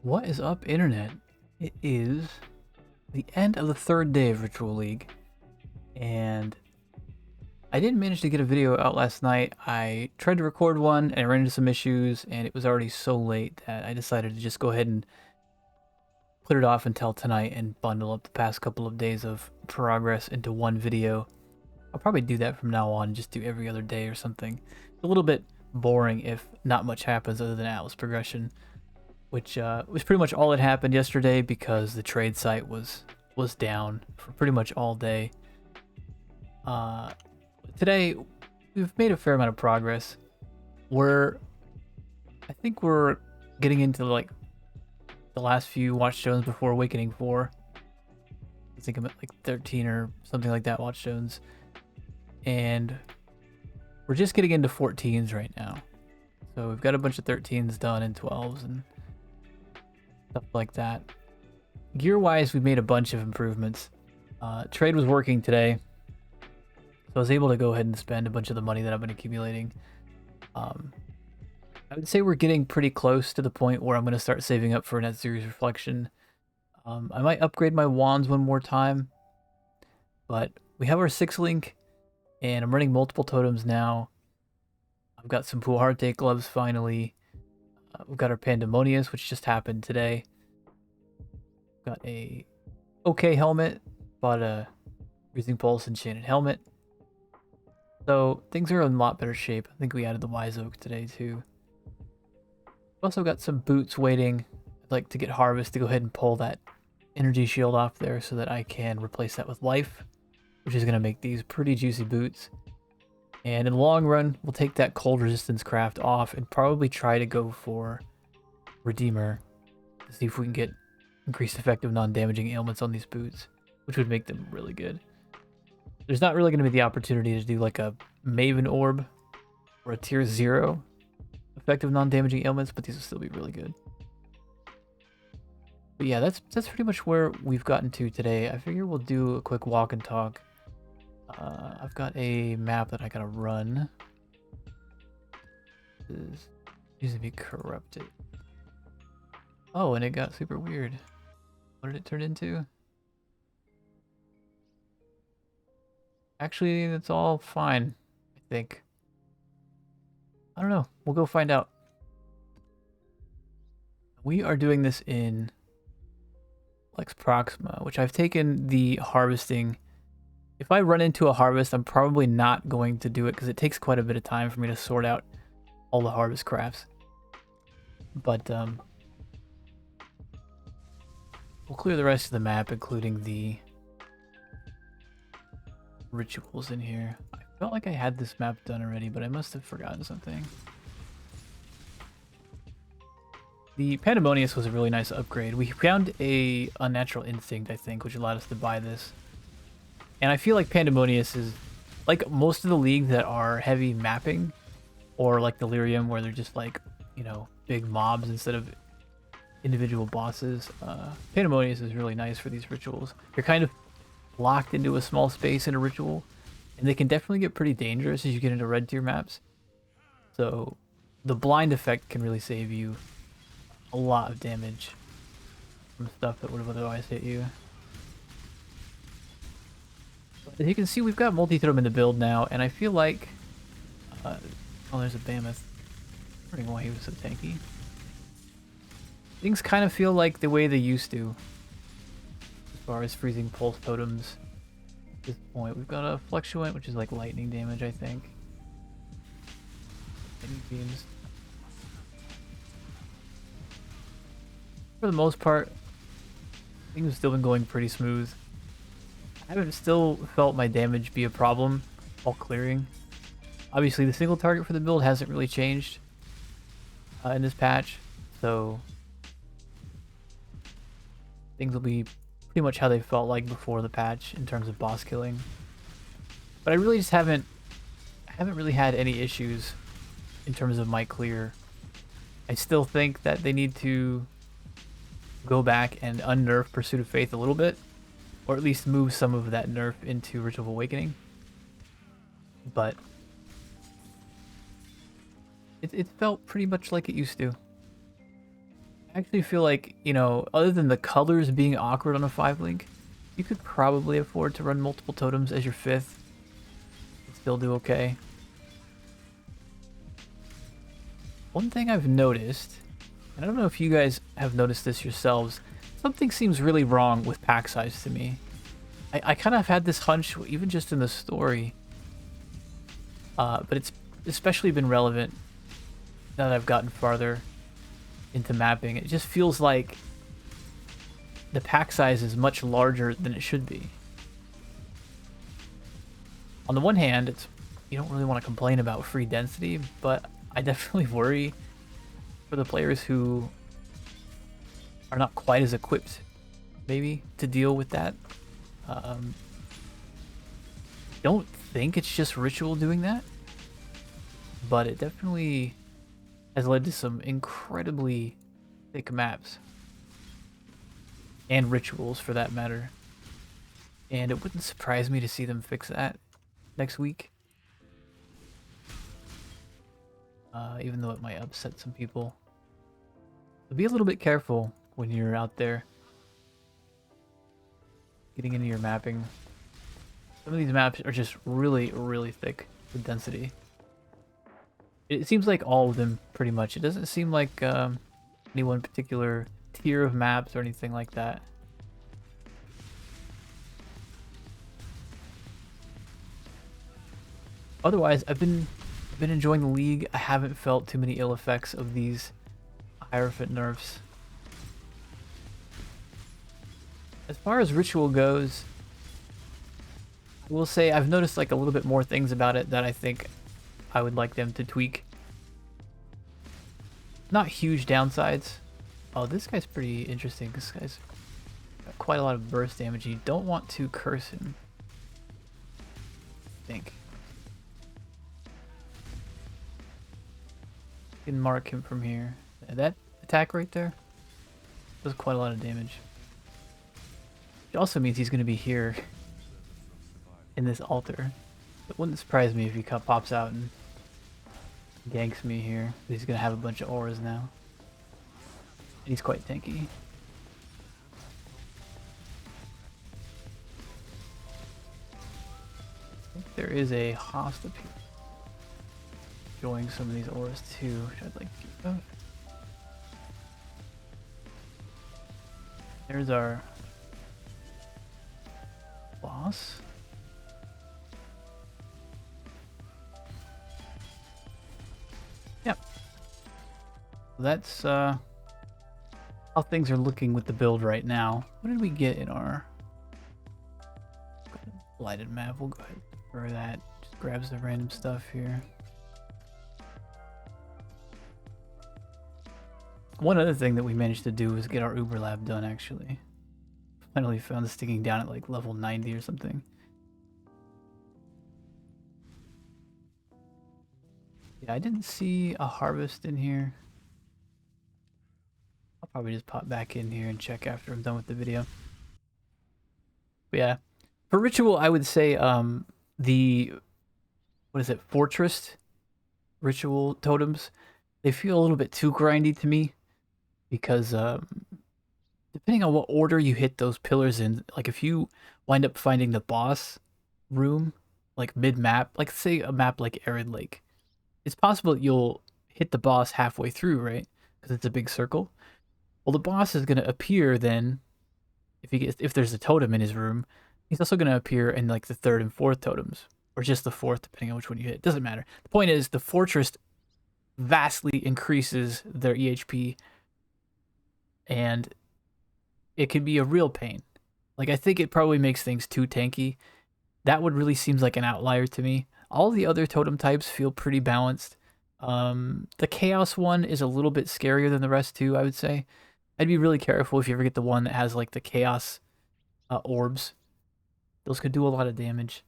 What is up, internet? It is the end of the third day of Ritual League, and I didn't manage to get a video out last night. I tried to record one, and I ran into some issues, and it was already so late that I decided to just go ahead and put it off until tonight and bundle up the past couple of days of progress into one video. I'll probably do that from now on, just do every other day or something. It's a little bit boring if not much happens other than Atlas progression, which was pretty much all that happened yesterday because the trade site was down for pretty much all day. Today we've made a fair amount of progress. I think we're getting into like the last few Watchstones before Awakening 4. I think I'm at like 13 or something like that Watchstones, and we're just getting into 14s right now. So we've got a bunch of 13s done and 12s and stuff like that. Gear-wise, we've made a bunch of improvements. Trade was working today, so I was able to go ahead and spend a bunch of the money that I've been accumulating. I would say we're getting pretty close to the point where I'm going to start saving up for Net Series Reflection. I might upgrade my wands one more time, but we have our 6-link, and I'm running multiple totems now. I've got some Puarte gloves finally. We've got our Pandemonius, which just happened today. Got a okay helmet. Bought a Freezing Pulse Enchanted helmet. So things are in a lot better shape. I think we added the Wise Oak today too. We've also got some boots waiting. I'd like to get Harvest to go ahead and pull that energy shield off there so that I can replace that with Life, which is going to make these pretty juicy boots. And in the long run, we'll take that cold resistance craft off and probably try to go for Redeemer to see if we can get increased effective non-damaging ailments on these boots, which would make them really good. There's not really going to be the opportunity to do like a Maven Orb or a tier 0 effective non-damaging ailments, but these will still be really good. But yeah, that's pretty much where we've gotten to today. I figure we'll do a quick walk and talk. I've got a map that I gotta run. This needs to be corrupted. Oh, and it got super weird. What did it turn into? Actually, that's all fine, I think. I don't know. We'll go find out. We are doing this in Lex Proxima, which I've taken the harvesting. If I run into a harvest, I'm probably not going to do it because it takes quite a bit of time for me to sort out all the harvest crafts. But we'll clear the rest of the map, including the rituals in here. I felt like I had this map done already, but I must have forgotten something. The Pandemonius was a really nice upgrade. We found a Unnatural Instinct, I think, which allowed us to buy this. And I feel like Pandemonius is, like most of the league that are heavy mapping, or like Delirium where they're just like, you know, big mobs instead of individual bosses. Pandemonius is really nice for these rituals. You're kind of locked into a small space in a ritual, and they can definitely get pretty dangerous as you get into red tier maps. So the blind effect can really save you a lot of damage from stuff that would have otherwise hit you. As you can see, we've got multi-throw in the build now, and I feel like... oh, there's a Mammoth. I don't know why he was so tanky. Things kind of feel like the way they used to, as far as Freezing Pulse totems at this point. We've got a Fluctuant, which is like lightning damage, I think. Lightning beams. For the most part, things have still been going pretty smooth. I haven't still felt my damage be a problem while clearing. Obviously, the single target for the build hasn't really changed in this patch, so things will be pretty much how they felt like before the patch in terms of boss killing. But I really just haven't really had any issues in terms of my clear. I still think that they need to go back and unnerf Pursuit of Faith a little bit, or at least move some of that nerf into Ritual of Awakening. But it felt pretty much like it used to. actually feel like, you know, other than the colors being awkward on a 5 link, you could probably afford to run multiple totems as your 5th and still do okay. One thing I've noticed, and I don't know if you guys have noticed this yourselves, something seems really wrong with pack size to me. I kind of had this hunch, even just in the story, but it's especially been relevant now that I've gotten farther into mapping. It just feels like the pack size is much larger than it should be. On the one hand, you don't really want to complain about free density, but I definitely worry for the players who are not quite as equipped, maybe, to deal with that. Don't think it's just Ritual doing that, but it definitely has led to some incredibly thick maps. And rituals, for that matter. And it wouldn't surprise me to see them fix that next week. Even though it might upset some people. So be a little bit careful when you're out there getting into your mapping. Some of these maps are just really, really thick with density. It seems like all of them, pretty much. It doesn't seem like any one particular tier of maps or anything like that. Otherwise, I've been enjoying the league. I haven't felt too many ill effects of these Hierophant nerfs. As far as Ritual goes, I will say I've noticed like a little bit more things about it that I think I would like them to tweak. Not huge downsides. Oh, this guy's pretty interesting. This guy's got quite a lot of burst damage. You don't want to curse him, I think. You can mark him from here. That attack right there does quite a lot of damage. Which also means he's going to be here in this altar. It wouldn't surprise me if he pops out and ganks me here. He's going to have a bunch of auras now. And he's quite tanky. I think there is a host up here. Enjoying some of these auras too, which I'd like to keep up. There's our boss. Yep. That's how things are looking with the build right now. What did we get in our blighted map? We'll go ahead for that. Just grabs the random stuff here. One other thing that we managed to do was get our Uber Lab done, actually. Finally found the sticking down at like level 90 or something. Yeah, I didn't see a harvest in here. I'll probably just pop back in here and check after I'm done with the video. But yeah, for Ritual, I would say the, what is it, Fortress Ritual totems, they feel a little bit too grindy to me. Because depending on what order you hit those pillars in, like if you wind up finding the boss room, like mid-map, like say a map like Arid Lake, it's possible that you'll hit the boss halfway through, right? Because it's a big circle. Well, the boss is going to appear then, if there's a totem in his room, he's also going to appear in like the 3rd and 4th totems, or just the 4th, depending on which one you hit. It doesn't matter. The point is, the Fortress vastly increases their EHP, and it could be a real pain. Like, I think it probably makes things too tanky. That would really seems like an outlier to me. All the other totem types feel pretty balanced. The Chaos one is a little bit scarier than the rest too, I would say. I'd be really careful if you ever get the one that has like the Chaos orbs. Those could do a lot of damage.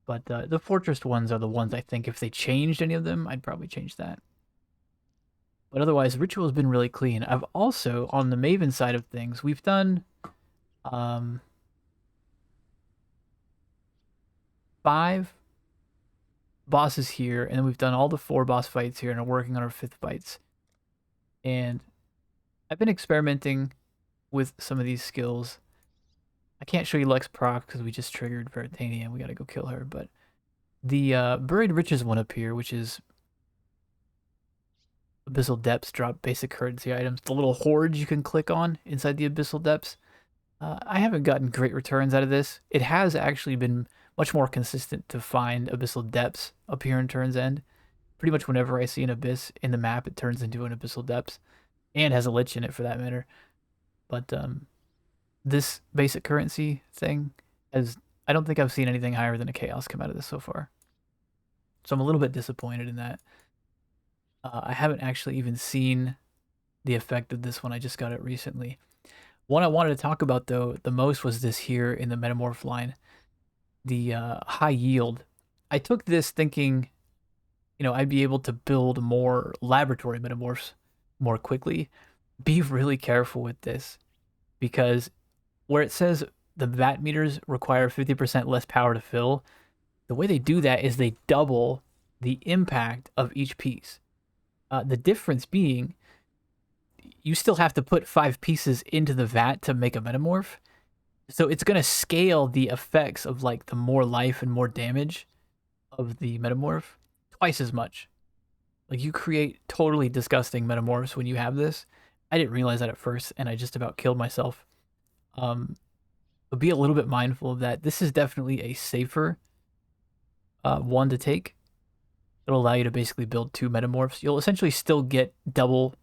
But the Fortress ones are the ones I think if they changed any of them, I'd probably change that. But otherwise, Ritual's been really clean. I've also, on the Maven side of things, we've done 5 bosses here, and then we've done all the 4 boss fights here, and are working on our 5th fights. And I've been experimenting with some of these skills. I can't show you Lex proc because we just triggered Veritania and we gotta go kill her, but the Buried Riches one up here, which is Abyssal Depths, drop basic currency items. The little hordes you can click on inside the Abyssal Depths. I haven't gotten great returns out of this. It has actually been much more consistent to find Abyssal Depths up here in Turn's End. Pretty much whenever I see an abyss in the map, it turns into an Abyssal Depths, and has a Lich in it for that matter. But this basic currency thing has, I don't think I've seen anything higher than a Chaos come out of this so far. So I'm a little bit disappointed in that. I haven't actually even seen the effect of this one. I just got it recently. One I wanted to talk about though the most was this here in the Metamorph line, the high yield. I took this thinking, I'd be able to build more laboratory metamorphs more quickly. Be really careful with this because where it says the vat meters require 50% less power to fill, the way they do that is they double the impact of each piece. The difference being, you still have to put 5 pieces into the vat to make a metamorph. So it's going to scale the effects of like the more life and more damage of the metamorph twice as much. Like you create totally disgusting metamorphs when you have this. I didn't realize that at first, and I just about killed myself. But be a little bit mindful of that. This is definitely a safer one to take. It'll allow you to basically build 2 metamorphs. You'll essentially still get double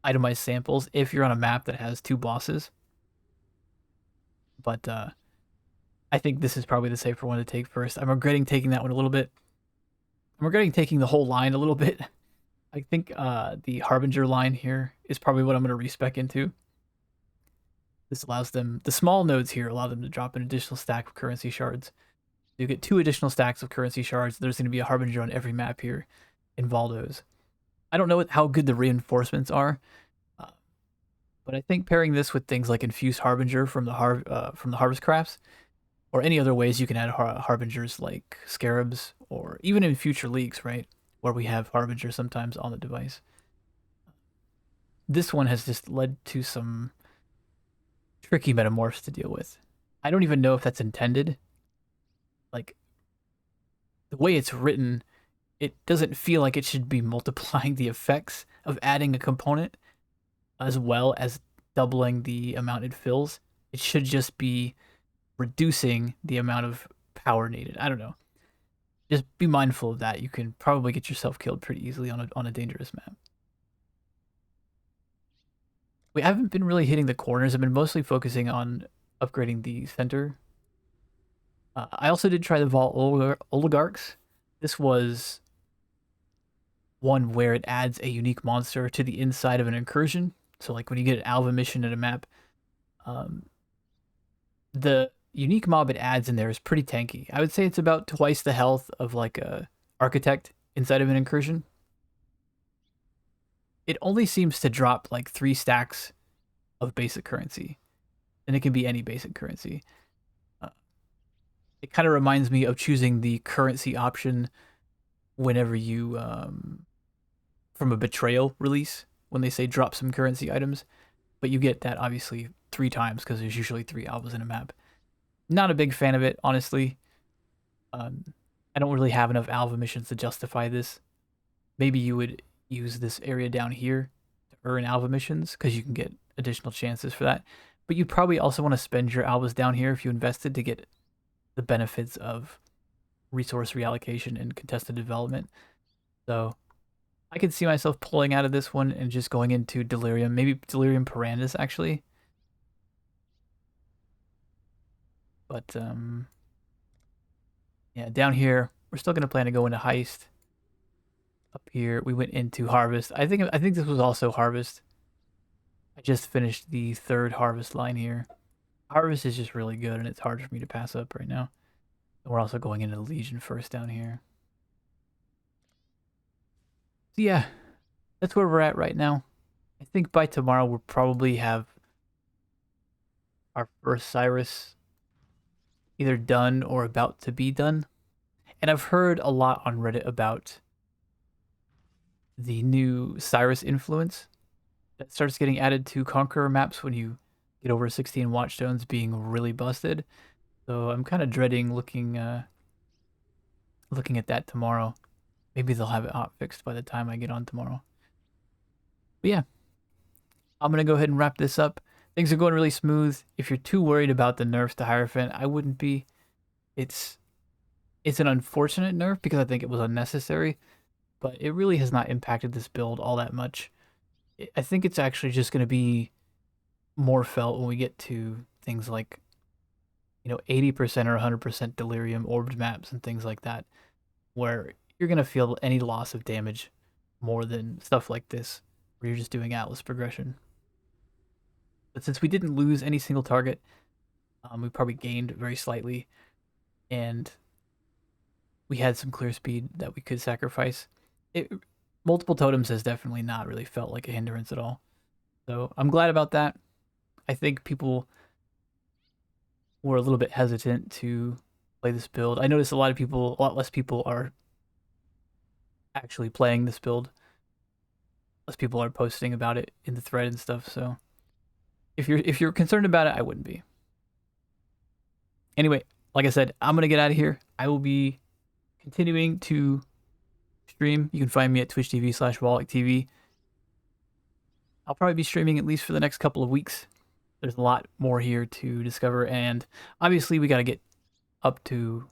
itemized samples if you're on a map that has 2 bosses. But I think this is probably the safer one to take first. I'm regretting taking that one a little bit. I'm regretting taking the whole line a little bit. I think the Harbinger line here is probably what I'm going to respec into. This allows them, the small nodes here allow them to drop an additional stack of currency shards. You get 2 additional stacks of currency shards. There's going to be a Harbinger on every map here in Valdo's. I don't know how good the reinforcements are, but I think pairing this with things like Infused Harbinger from the Harvest Crafts, or any other ways you can add Harbingers like Scarabs, or even in future leagues, right, where we have Harbinger sometimes on the device. This one has just led to some tricky metamorphs to deal with. I don't even know if that's intended. Like, the way it's written, it doesn't feel like it should be multiplying the effects of adding a component as well as doubling the amount it fills. It should just be reducing the amount of power needed. I don't know. Just be mindful of that. You can probably get yourself killed pretty easily on a dangerous map. We haven't been really hitting the corners. I've been mostly focusing on upgrading the center. I also did try the Vault Oligarchs. This was one where it adds a unique monster to the inside of an incursion. So like when you get an Alva mission at a map, the unique mob it adds in there is pretty tanky. I would say it's about twice the health of like a architect inside of an incursion. It only seems to drop like 3 stacks of basic currency, and it can be any basic currency. It kind of reminds me of choosing the currency option whenever you from a betrayal release, when they say drop some currency items, but you get that obviously 3 times because there's usually 3 alphas in a map. Not a big fan of it, honestly. I don't really have enough alpha missions to justify this. Maybe you would use this area down here to earn alpha missions because you can get additional chances for that. But you'd probably also want to spend your alphas down here if you invested to get the benefits of resource reallocation and contested development. So I could see myself pulling out of this one and just going into Delirium, maybe Delirium Parandus actually. But yeah, down here we're still gonna plan to go into Heist. Up here we went into Harvest. I think this was also Harvest. I just finished the 3rd Harvest line here. Harvest is just really good, and it's hard for me to pass up right now. And we're also going into Legion first down here. So yeah, that's where we're at right now. I think by tomorrow we'll probably have our first Sirus either done or about to be done. And I've heard a lot on Reddit about the new Sirus influence. that starts getting added to Conqueror maps when you get over 16 Watchstones being really busted. So I'm kind of dreading looking at that tomorrow. Maybe they'll have it hot fixed by the time I get on tomorrow. But yeah, I'm gonna go ahead and wrap this up. Things are going really smooth. If you're too worried about the nerfs to Hierophant, I wouldn't be. It's an unfortunate nerf because I think it was unnecessary, but it really has not impacted this build all that much. I think it's actually just going to be more felt when we get to things like, 80% or 100% delirium orbed maps and things like that, where you're going to feel any loss of damage more than stuff like this, where you're just doing Atlas progression. But since we didn't lose any single target, we probably gained very slightly, and we had some clear speed that we could sacrifice. Multiple totems has definitely not really felt like a hindrance at all. So I'm glad about that. I think people were a little bit hesitant to play this build. I noticed a lot less people are actually playing this build. Less people are posting about it in the thread and stuff. So if you're concerned about it, I wouldn't be. Anyway, like I said, I'm gonna get out of here. I will be continuing to stream. You can find me at twitch.tv/WallachTV. I'll probably be streaming at least for the next couple of weeks. There's a lot more here to discover, and obviously we got to get up to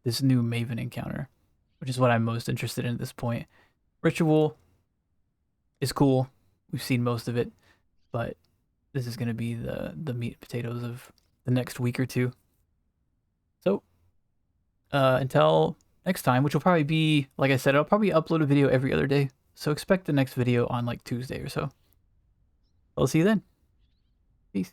this new Maven encounter, which is what I'm most interested in at this point. Ritual is cool. We've seen most of it, but this is going to be the meat and potatoes of the next week or two. So until next time, which will probably be, like I said, I'll probably upload a video every other day. So expect the next video on like Tuesday or so. I'll see you then. Peace.